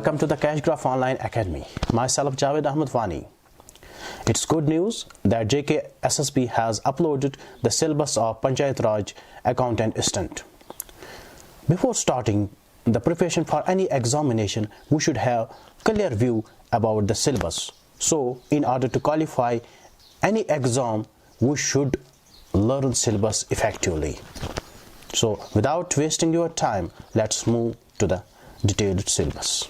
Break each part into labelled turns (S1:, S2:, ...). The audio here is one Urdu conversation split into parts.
S1: Welcome to the Cash Graph Online Academy. Myself Javed Ahmed Wani. It's good news that JKSSB has uploaded the syllabus of Panchayat Raj Accountant Assistant. Before starting the preparation for any examination, we should have clear view about the syllabus. So, in order to qualify any exam, we should learn syllabus effectively. So, without wasting your time, let's move to the detailed syllabus.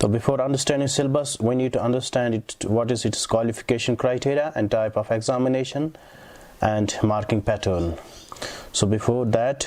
S1: So before understanding syllabus, we need to understand it, what is its qualification criteria and type of examination and marking pattern. So before that,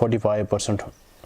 S1: 45%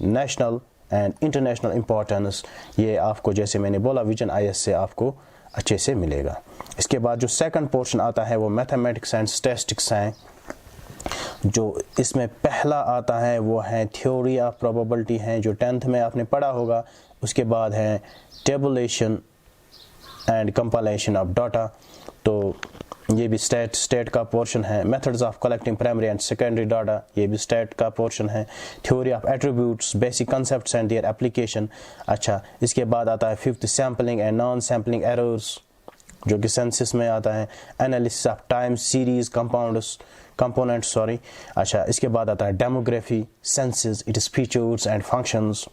S1: national and international importance, یہ آپ کو جیسے میں نے بولا ویژن آئی ایس سے آپ کو اچھے سے ملے گا. اس کے بعد جو سیکنڈ پورشن آتا ہے وہ میتھمیٹکس اینڈ اسٹیٹسٹکس ہیں. جو اس میں پہلا آتا ہے وہ ہے تھیوری آف پروبیبلٹی ہیں جو 10th میں آپ نے پڑھا ہوگا. اس کے بعد ہے tabulation and compilation of data, تو یہ بھی اسٹیٹ کا پورشن ہے. Methods of collecting primary and secondary data, یہ بھی اسٹیٹ کا پورشن ہے. Theory of attributes, basic concepts and their application. اچھا، اس کے بعد آتا ہے 5th sampling and non sampling errors جو کہ سینسس میں آتا ہے. Analysis of time series components. اچھا، اس کے بعد آتا ہے demography, census, its features and functions.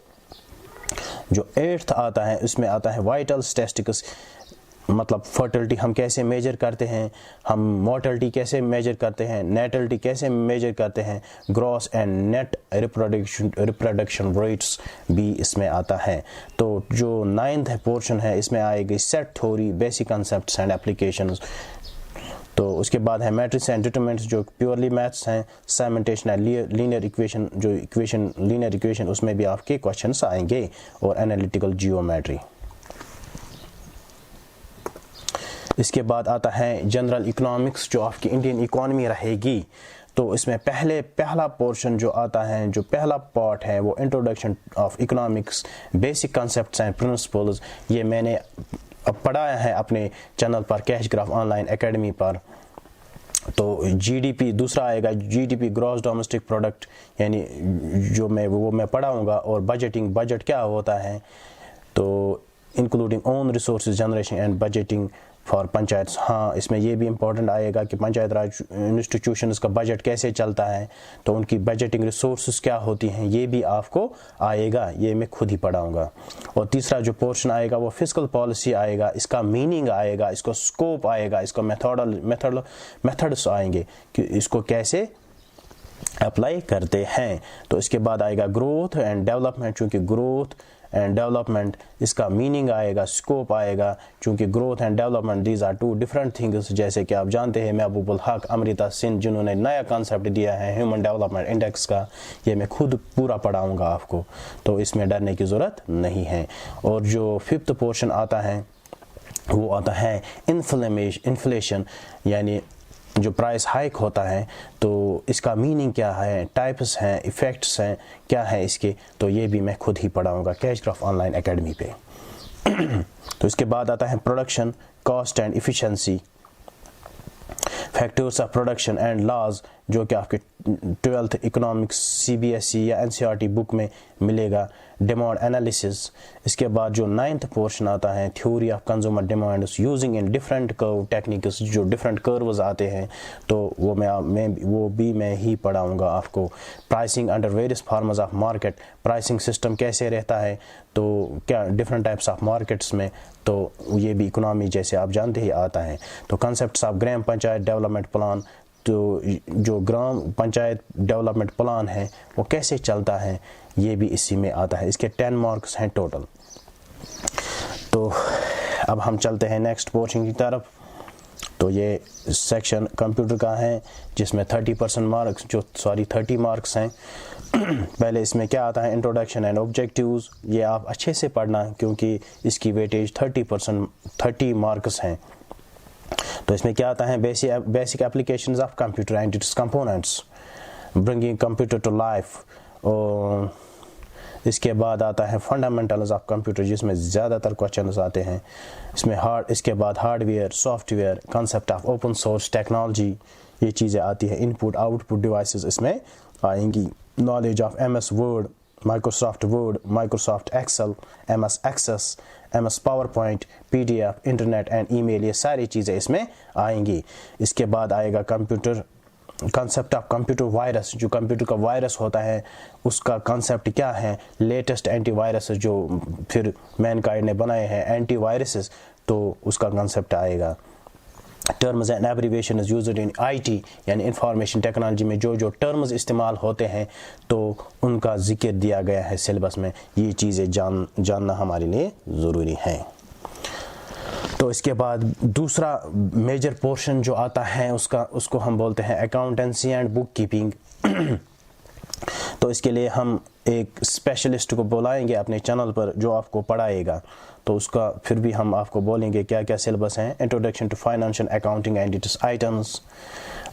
S1: جو 8th آتا ہے اس میں آتا ہے وائٹل اسٹیٹسٹکس، مطلب فرٹیلٹی ہم کیسے میجر کرتے ہیں، ہم مورٹلٹی کیسے میجر کرتے ہیں، نیٹلٹی کیسے میجر کرتے ہیں، gross and net reproduction rates بھی اس میں آتا ہے. تو جو 9th پورشن ہے اس میں آئے گی set theory, basic concepts and applications. تو اس کے بعد ہے میٹرکس اینڈ ڈیٹرمنٹس جو پیورلی میتھس ہیں. سیمنٹیشن اینڈ لینئر ایکویشن، جو لینئر ایکویشن اس میں بھی آپ کے کوشچنس آئیں گے، اور انالیٹیکل جیومیٹری. اس کے بعد آتا ہے جنرل اکنامکس جو آپ کی انڈین اکانومی رہے گی. تو اس میں پہلا پورشن جو آتا ہے، جو پہلا پارٹ ہے وہ introduction of economics, basic concepts and principles. یہ میں نے پڑھایا ہے اپنے چینل پر Cash Graph online academy پر. تو جی ڈی پی دوسرا آئے گا، G D P gross domestic product, یعنی جو میں پڑھاؤں گا. اور بجٹ کیا ہوتا ہے، تو including own resources generation and budgeting for panchayats. ہاں، اس میں یہ بھی امپورٹنٹ آئے گا کہ پنچایت راج انسٹیٹیوشنز کا بجٹ کیسے چلتا ہے، تو ان کی بجٹنگ ریسورسز کیا ہوتی ہیں، یہ بھی آپ کو آئے گا، یہ میں خود ہی پڑھاؤں گا. اور تیسرا جو پورشن آئے گا وہ فسکل پالیسی آئے گا، اس کا میننگ آئے گا، اس کا اسکوپ آئے گا، اس کا میتھڈس آئیں گے کہ اس کو کیسے اپلائی کرتے ہیں. تو اس کے بعد آئے گا گروتھ اینڈ ڈیولپمنٹ، چونکہ گروتھ اینڈ ڈیولپمنٹ اس کا میننگ آئے گا، اسکوپ آئے گا، چونکہ growth and development these are two different things. جیسے کہ آپ جانتے ہیں محبوب الحق امرتا سن جنہوں نے نیا کانسیپٹ دیا ہے ہیومن ڈیولپمنٹ انڈیکس کا، یہ میں خود پورا پڑھاؤں گا آپ کو، تو اس میں ڈرنے کی ضرورت نہیں ہے. اور جو 5th پورشن آتا ہے وہ آتا ہے انفلیشن، یعنی جو پرائس ہائیک ہوتا ہے، تو اس کا میننگ کیا ہے، ٹائپس ہیں، ایفیکٹس ہیں، کیا ہے اس کے، تو یہ بھی میں خود ہی پڑھاؤں گا Cash Graph online academy پہ. تو اس کے بعد آتا ہے production cost and efficiency, factors of production and laws, جو کہ آپ کے 12th اکنامکس CBSE یا NCERT بک میں ملے گا. Demand analysis. اس کے بعد جو 9th پورشن آتا ہے theory of consumer demands using in different کرو ٹیکنیکس، جو ڈفرینٹ کروز آتے ہیں، تو وہ بھی میں ہی پڑھاؤں گا آپ کو. Pricing under various forms of market, pricing system کیسے رہتا ہے، تو کیا ڈفرینٹ ٹائپس آف مارکیٹس میں، تو یہ بھی اکنامی جیسے آپ جانتے ہی آتا ہے. تو concepts of gram panchayat development plan, تو جو گرام پنچایت ڈیولپمنٹ پلان ہے وہ کیسے چلتا ہے، یہ بھی اسی میں آتا ہے. اس کے 10 مارکس ہیں ٹوٹل. تو اب ہم چلتے ہیں نیکسٹ پورشن کی طرف. تو یہ سیکشن کمپیوٹر کا ہے جس میں 30% مارکس 30 مارکس ہیں. پہلے اس میں کیا آتا ہے، انٹروڈکشن اینڈ آبجیکٹیوز. یہ آپ اچھے سے پڑھنا کیونکہ اس کی ویٹیج 30 مارکس ہیں. تو اس میں کیا آتا ہے، basic applications of computer and its components, bringing computer to life. اور اس کے بعد آتا ہے فنڈامنٹلز آف کمپیوٹر جس میں زیادہ تر کوشچنز آتے ہیں. اس کے بعد hard where, soft where, concept of open source technology, یہ چیزیں آتی ہیں. ان پٹ آؤٹ پٹ ڈیوائسز اس میں آئیں گی. Knowledge of MS Word, Microsoft Word, Microsoft Excel, MS Access, MS PowerPoint, PDF، internet and email, یہ ساری چیزیں اس میں آئیں گی. اس کے بعد آئے گا کنسیپٹ آف کمپیوٹر وائرس، جو کمپیوٹر کا وائرس ہوتا ہے اس کا کنسیپٹ کیا ہے، لیٹسٹ اینٹی وائرسز جو پھر مین کائنڈ نے بنائے ہیں اینٹی وائرسز، تو اس کا کنسیپٹ آئے گا. Terms and abbreviations used in IT، یعنی انفارمیشن ٹیکنالوجی میں جو ٹرمز استعمال ہوتے ہیں تو ان کا ذکر دیا گیا ہے سلیبس میں. یہ چیزیں جاننا ہمارے لیے ضروری ہے. تو اس کے بعد دوسرا میجر پورشن جو آتا ہے اس کو ہم بولتے ہیں اکاؤنٹنسی اینڈ بک کیپنگ. تو اس کے لیے ہم ایک اسپیشلسٹ کو بلائیں گے اپنے چینل پر جو آپ کو پڑھائے گا. تو اس کا پھر بھی ہم آپ کو بولیں گے کیا کیا سلیبس ہیں. Introduction to financial accounting and its items.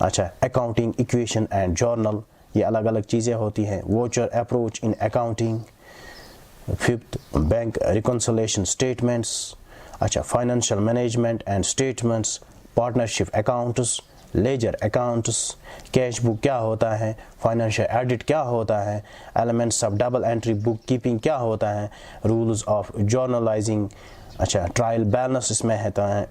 S1: اچھا, اکاؤنٹنگ ایکویشن اینڈ جرنل, یہ الگ الگ چیزیں ہوتی ہیں. Voucher approach in accounting. Fifth, bank reconciliation statements. اچھا, financial management and statements. Partnership accounts, ledger accounts, cash book کیا ہوتا ہے, فائنینشیل ایڈٹ کیا ہوتا ہے, elements of double entry bookkeeping کیا ہوتا ہے, رولز آف جرنلائزنگ. اچھا, ٹرائل بیلنس اس میں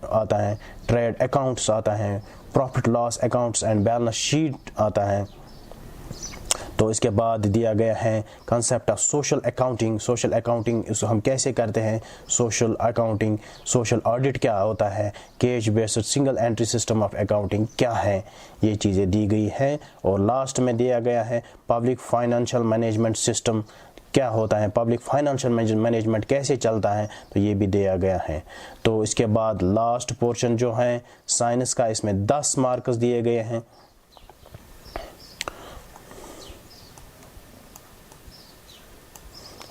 S1: آتا ہے, ٹریڈ اکاؤنٹس آتا ہے, profit loss accounts and balance sheet آتا ہے. تو اس کے بعد دیا گیا ہے concept of social accounting. Social accounting اس ہم کیسے کرتے ہیں, سوشل اکاؤنٹنگ, سوشل آڈٹ کیا ہوتا ہے, cash based single entry system of accounting کیا ہے, یہ چیزیں دی گئی ہیں. اور لاسٹ میں دیا گیا ہے پبلک فائنینشیل مینجمنٹ سسٹم کیا ہوتا ہے, پبلک فائنینشیل مینجمنٹ کیسے چلتا ہے, تو یہ بھی دیا گیا ہے. تو اس کے بعد لاسٹ پورشن جو ہے سائنس کا, اس میں 10 مارکس دیے گئے ہیں.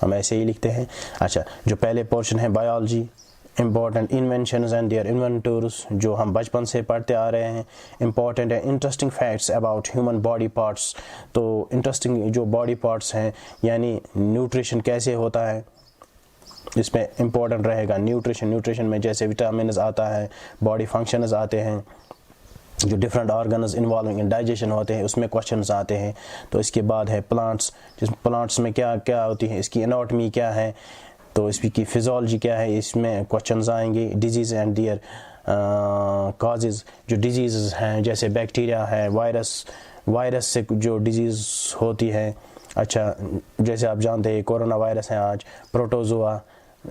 S1: ہم ایسے ہی لکھتے ہیں. اچھا, جو پہلے پورشن ہے biology, important inventions and their inventors, جو ہم بچپن سے پڑھتے آ رہے ہیں. امپورٹنٹ ہے interesting facts about human body parts. تو انٹرسٹنگ جو باڈی پارٹس ہیں یعنی نیوٹریشن کیسے ہوتا ہے, اس میں امپورٹنٹ رہے گا نیوٹریشن میں جیسے وٹامنز آتا ہے, باڈی فنکشنز آتے ہیں, جو ڈفرینٹ آرگنز انوالونگ ان ڈائجیشن ہوتے ہیں اس میں کوشچنز آتے ہیں. تو اس کے بعد ہے پلانٹس, جس پلانٹس میں کیا کیا ہوتی ہے, اس کی اناٹمی کیا ہے, تو اس کی فزیولوجی کیا ہے, اس میں کوشچنز آئیں گے. ڈیزیز اینڈ دیئر کازز, جو ڈیزیزز ہیں جیسے بیکٹیریا ہے, وائرس سے جو ڈیزیز ہوتی ہے. اچھا, جیسے آپ جانتے ہیں کورونا وائرس ہے آج, پروٹوزوا,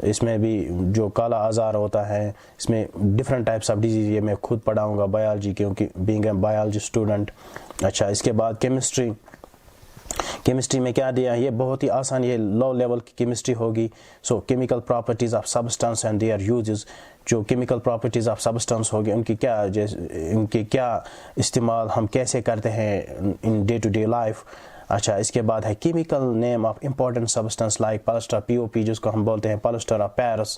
S1: اس میں بھی جو کالا آزار ہوتا ہے, اس میں ڈفرینٹ ٹائپس آف ڈیزیز, یہ میں خود پڑھاؤں گا بایولوجی کیونکہ بینگ اے بایولوجی اسٹوڈنٹ. اچھا, اس کے بعد کیمسٹری میں کیا دیا ہے, یہ بہت ہی آسان, یہ لو لیول کی کیمسٹری ہوگی. So chemical properties of substance and their uses, جو کیمیکل پراپرٹیز آف سبسٹانس ہوگی ان کی کیا استعمال ہم کیسے کرتے ہیں in day to day life. اچھا, اس کے بعد ہے chemical name of important substance like plaster POP, جس کو ہم بولتے ہیں پلسٹر آف پیرس.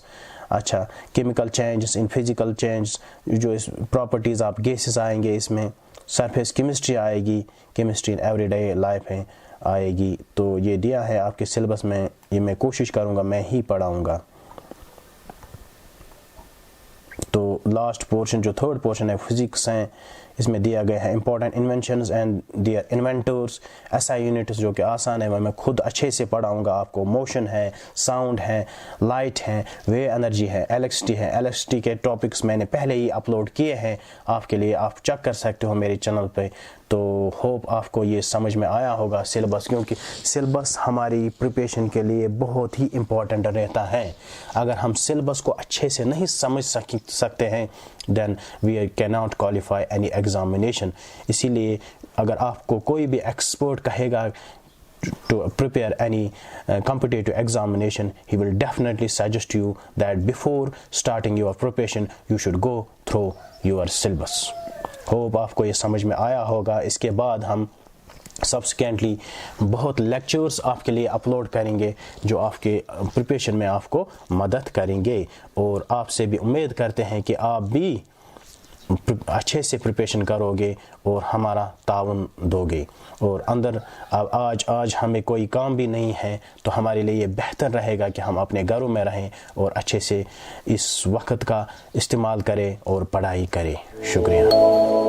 S1: اچھا, chemical changes in physical change, جو اس پراپرٹیز آف گیسز آئیں گے, اس میں سرفیس کیمسٹری آئے گی, chemistry in every day life ہے آئے گی. تو یہ دیا ہے آپ کے سلیبس میں, یہ میں کوشش کروں گا میں ہی پڑھاؤں گا. تو لاسٹ پورشن جو تھرڈ پورشن ہے فزکس ہیں, اس میں دیا گیا ہے important inventions and their inventors. SI units جو کہ آسان ہے, میں خود اچھے سے پڑھاؤں گا آپ کو. موشن ہے, ساؤنڈ ہے, لائٹ ہے, ویو انرجی ہے, الیکٹرسٹی ہے. الیکٹرسٹی کے ٹاپکس میں نے پہلے ہی اپلوڈ کیے ہیں آپ کے لیے, آپ چیک کر سکتے ہو میرے چینل پہ. تو ہوپ آپ کو یہ سمجھ میں آیا ہوگا سلیبس, کیونکہ سلیبس ہماری پریپریشن کے لیے بہت ہی امپورٹنٹ رہتا ہے. اگر ہم سلیبس کو اچھے سے نہیں سمجھ سکتے ہیں then we cannot qualify any examination. اسی لیے اگر آپ کو کوئی بھی ایکسپرٹ کہے گا to prepare any competitive examination, he will definitely suggest you that before starting your preparation you should go through your syllabus. Hope آپ کو یہ سمجھ میں آیا ہوگا. اس کے بعد ہم سبسیکوینٹلی بہت لیکچرز آپ کے لیے اپلوڈ کریں گے جو آپ کے پریپریشن میں آپ کو مدد کریں گے, اور آپ سے بھی امید کرتے ہیں کہ آپ بھی اچھے سے پریپریشن کرو گے اور ہمارا تعاون دو گے. اور اندر آج ہمیں کوئی کام بھی نہیں ہے, تو ہمارے لیے یہ بہتر رہے گا کہ ہم اپنے گھروں میں رہیں اور اچھے سے اس وقت کا استعمال کریں اور پڑھائی کریں. شکریہ.